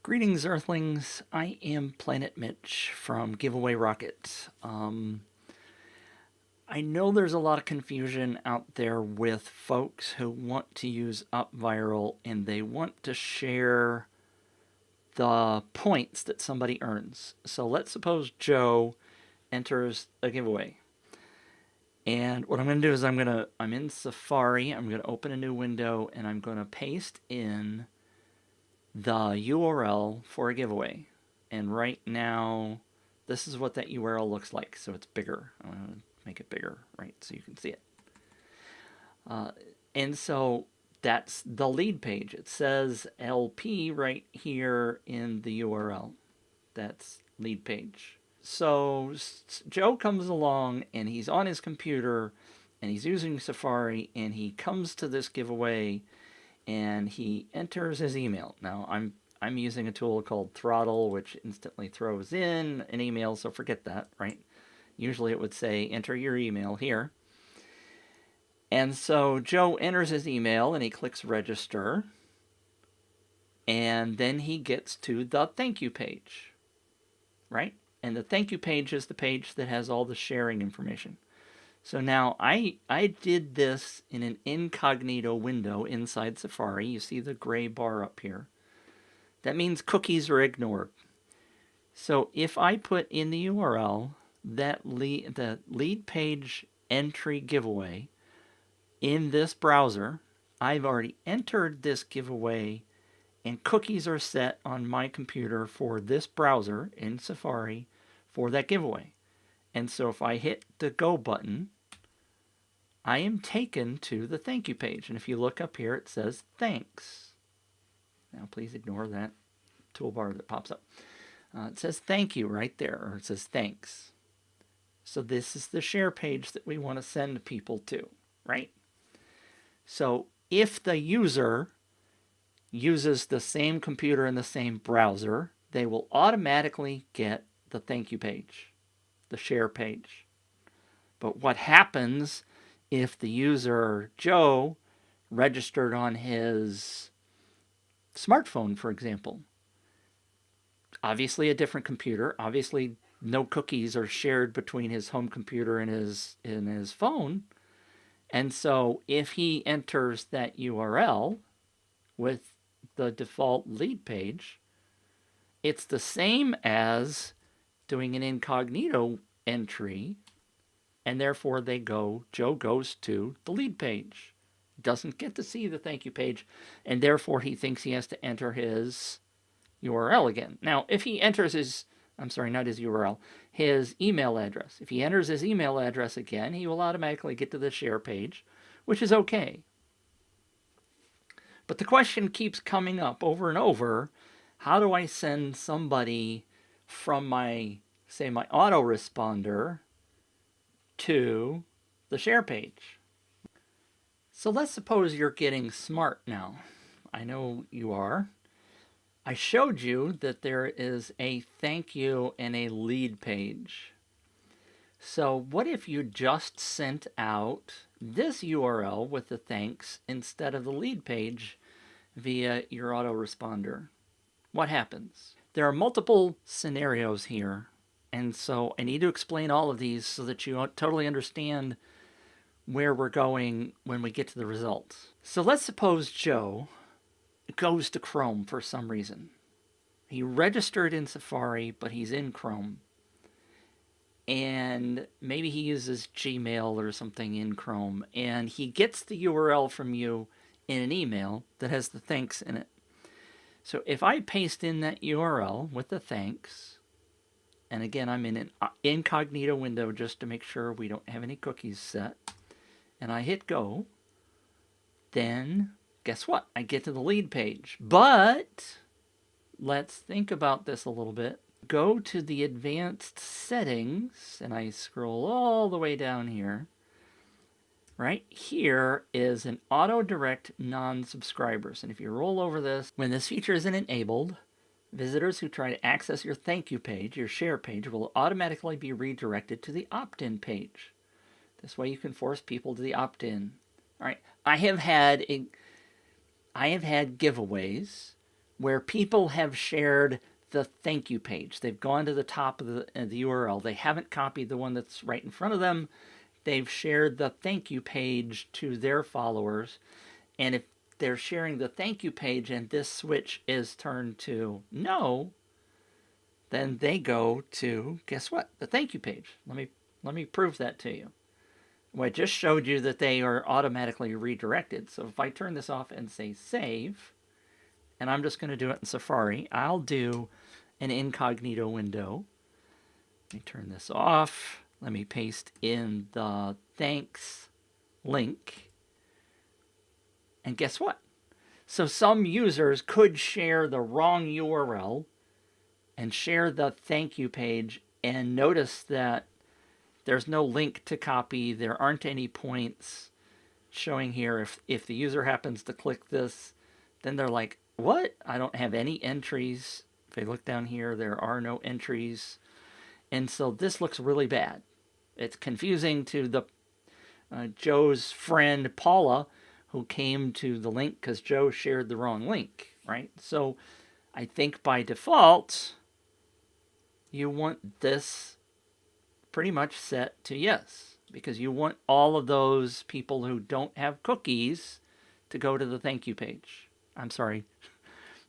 Greetings, Earthlings. I am Planet Mitch from Giveaway Rocket. I know there's a lot of confusion out there with folks who want to use upViral and they want to share the points that somebody earns. So let's suppose Joe enters a giveaway. And what I'm going to do is I'm in Safari, I'm going to open a new window, and I'm going to paste in the URL for a giveaway. And right now, this is what that URL looks like. So it's bigger. I'm going to make it bigger, right, so you can see it. And so that's the lead page. It says LP right here in the URL. That's lead page. So Joe comes along and he's on his computer and he's using Safari and he comes to this giveaway and he enters his email. Now I'm using a tool called Throttle, which instantly throws in an email, so forget that, right? Usually it would say enter your email here. And so Joe enters his email and he clicks register. And then he gets to the thank you page, right? And the thank you page is the page that has all the sharing information. So now I did this in an incognito window inside Safari. You see the gray bar up here. That means cookies are ignored. So if I put in the URL the lead page entry giveaway in this browser, I've already entered this giveaway and cookies are set on my computer for this browser in Safari for that giveaway. And so if I hit the go button, I am taken to the thank you page. And if you look up here, it says thanks. Now please ignore that toolbar that pops up. It says thank you right there, or it says thanks. So this is the share page that we want to send people to, right? So if the user uses the same computer and the same browser, they will automatically get the thank you page, the share page. But what happens if the user, Joe, registered on his smartphone, for example? Obviously a different computer. Obviously no cookies are shared between his home computer and his phone. And so if he enters that URL with the default lead page, it's the same as doing an incognito entry, and therefore Joe goes to the lead page. Doesn't get to see the thank you page, and therefore he thinks he has to enter his URL again. Now, if he enters his email address. If he enters his email address again, he will automatically get to the share page, which is okay. But the question keeps coming up over and over, how do I send somebody from my AutoResponder to the share page? So let's suppose you're getting smart now. I know you are. I showed you that there is a thank you and a lead page. So what if you just sent out this URL with the thanks instead of the lead page via your AutoResponder? What happens? There are multiple scenarios here, and so I need to explain all of these so that you totally understand where we're going when we get to the results. So let's suppose Joe goes to Chrome for some reason. He registered in Safari, but he's in Chrome. And maybe he uses Gmail or something in Chrome, and he gets the URL from you in an email that has the thanks in it. So if I paste in that URL with the thanks, and again, I'm in an incognito window just to make sure we don't have any cookies set, and I hit go, then guess what? I get to the lead page. But let's think about this a little bit. Go to the advanced settings, and I scroll all the way down here. Right here is an auto direct non-subscribers. And if you roll over this, when this feature isn't enabled, visitors who try to access your thank you page, your share page, will automatically be redirected to the opt-in page. This way you can force people to the opt-in. All right, I have had giveaways where people have shared the thank you page. They've gone to the top of the URL. They haven't copied the one that's right in front of them. They've shared the thank you page to their followers. And if they're sharing the thank you page and this switch is turned to no, then they go to, guess what? The thank you page. Let me prove that to you. Well, I just showed you that they are automatically redirected. So if I turn this off and say save, and I'm just going to do it in Safari, I'll do an incognito window. Let me turn this off. Let me paste in the thanks link. And guess what? So some users could share the wrong URL and share the thank you page and notice that there's no link to copy. There aren't any points showing here. If the user happens to click this, then they're like, what? I don't have any entries. If I look down here, there are no entries. And so this looks really bad. It's confusing to the Joe's friend Paula, who came to the link because Joe shared the wrong link, right? So I think by default, you want this pretty much set to yes, because you want all of those people who don't have cookies to go to the thank you page. I'm sorry.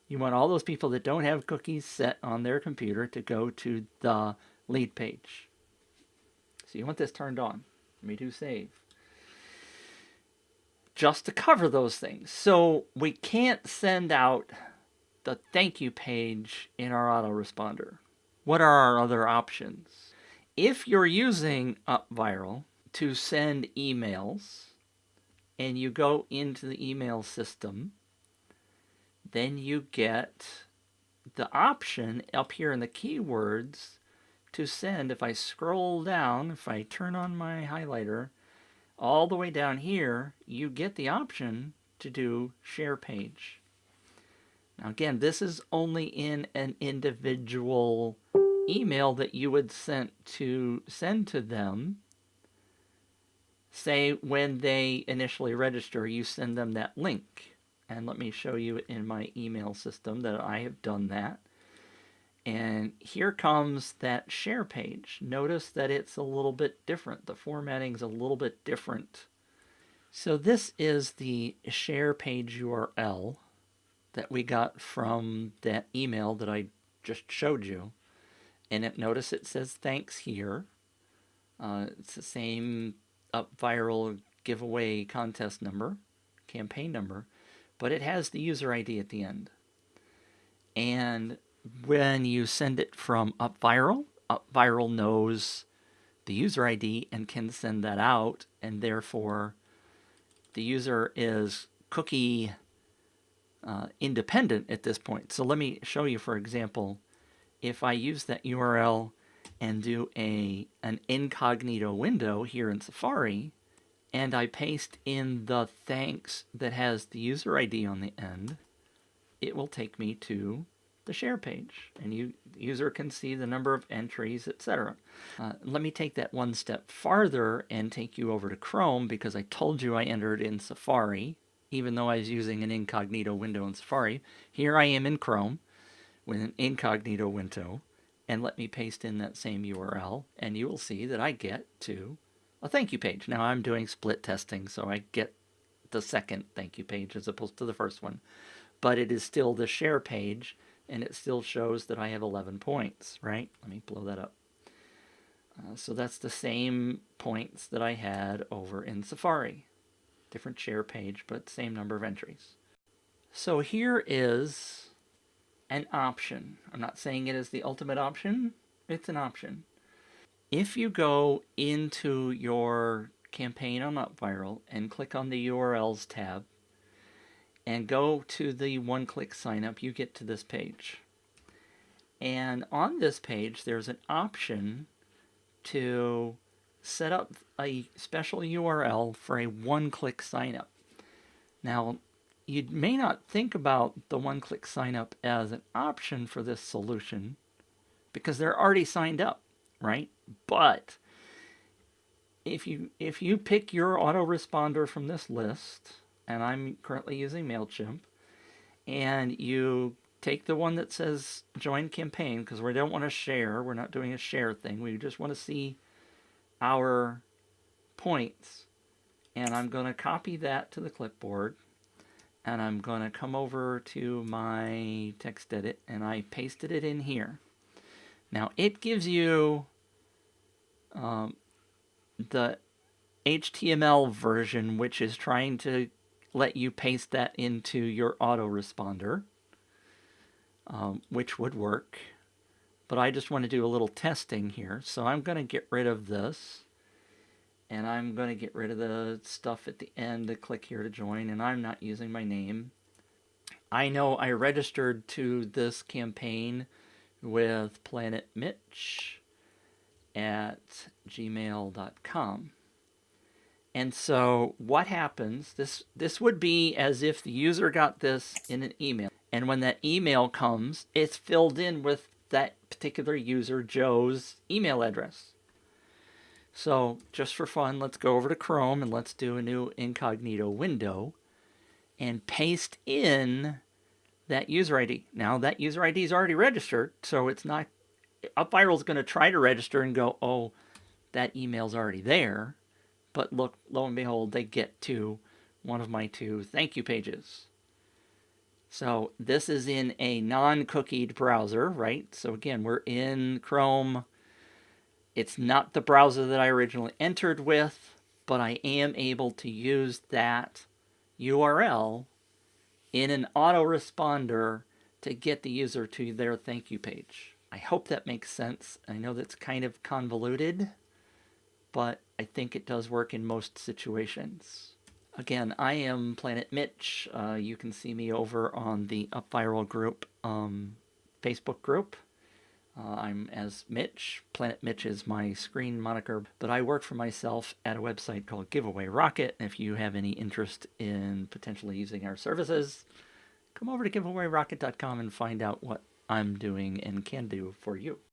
You want all those people that don't have cookies set on their computer to go to the lead page. So you want this turned on. Let me do save. Just to cover those things. So we can't send out the thank you page in our autoresponder. What are our other options? If you're using upViral to send emails and you go into the email system, then you get the option up here in the keywords to send. If I scroll down, if I turn on my highlighter, all the way down here, you get the option to do share page. Now again, this is only in an individual email that you would send to them. Say when they initially register, you send them that link. And let me show you in my email system that I have done that. And here comes that share page. Notice that it's a little bit different. The formatting's a little bit different. So this is the share page URL that we got from that email that I just showed you. And notice it says thanks here. It's the same upViral giveaway contest number, campaign number, but it has the user ID at the end. And when you send it from upViral, upViral knows the user ID and can send that out, and therefore the user is cookie independent at this point. So let me show you, for example, if I use that URL and do an incognito window here in Safari, and I paste in the thanks that has the user ID on the end, it will take me to the share page, and the user can see the number of entries, etc. Let me take that one step farther and take you over to Chrome, because I told you I entered in Safari, even though I was using an incognito window in Safari. Here I am in Chrome with an incognito window, and let me paste in that same URL, and you will see that I get to a thank you page. Now I'm doing split testing, so I get the second thank you page as opposed to the first one, but it is still the share page, and it still shows that I have 11 points, right? Let me blow that up. So that's the same points that I had over in Safari. Different share page, but same number of entries. So here is an option. I'm not saying it is the ultimate option. It's an option. If you go into your campaign on upViral and click on the URLs tab and go to the OneClick Sign Up, you get to this page. And on this page, there's an option to set up a special URL for a one-click sign up. Now, you may not think about the one-click sign up as an option for this solution because they're already signed up, right? But if you pick your autoresponder from this list, and I'm currently using MailChimp, and you take the one that says join campaign, because we don't want to share. We're not doing a share thing. We just want to see our points. And I'm going to copy that to the clipboard. And I'm going to come over to my text edit, and I pasted it in here. Now, it gives you the HTML version, which is trying to let you paste that into your AutoResponder, which would work. But I just want to do a little testing here. So I'm going to get rid of this. And I'm going to get rid of the stuff at the end to click here to join. And I'm not using my name. I know I registered to this campaign with planetmitch@gmail.com. And so what happens, this would be as if the user got this in an email. And when that email comes, it's filled in with that particular user, Joe's email address. So just for fun, let's go over to Chrome and let's do a new incognito window and paste in that user ID. Now that user ID is already registered, so it's not, upViral is going to try to register and go, oh, that email's already there. But look, lo and behold, they get to one of my 2 thank you pages. So this is in a non-cookied browser, right? So again, we're in Chrome. It's not the browser that I originally entered with, but I am able to use that URL in an autoresponder to get the user to their thank you page. I hope that makes sense. I know that's kind of convoluted, but I think it does work in most situations. Again, I am Planet Mitch. You can see me over on the upViral group, Facebook group. I'm as Mitch. Planet Mitch is my screen moniker, but I work for myself at a website called Giveaway Rocket. If you have any interest in potentially using our services, come over to giveawayrocket.com and find out what I'm doing and can do for you.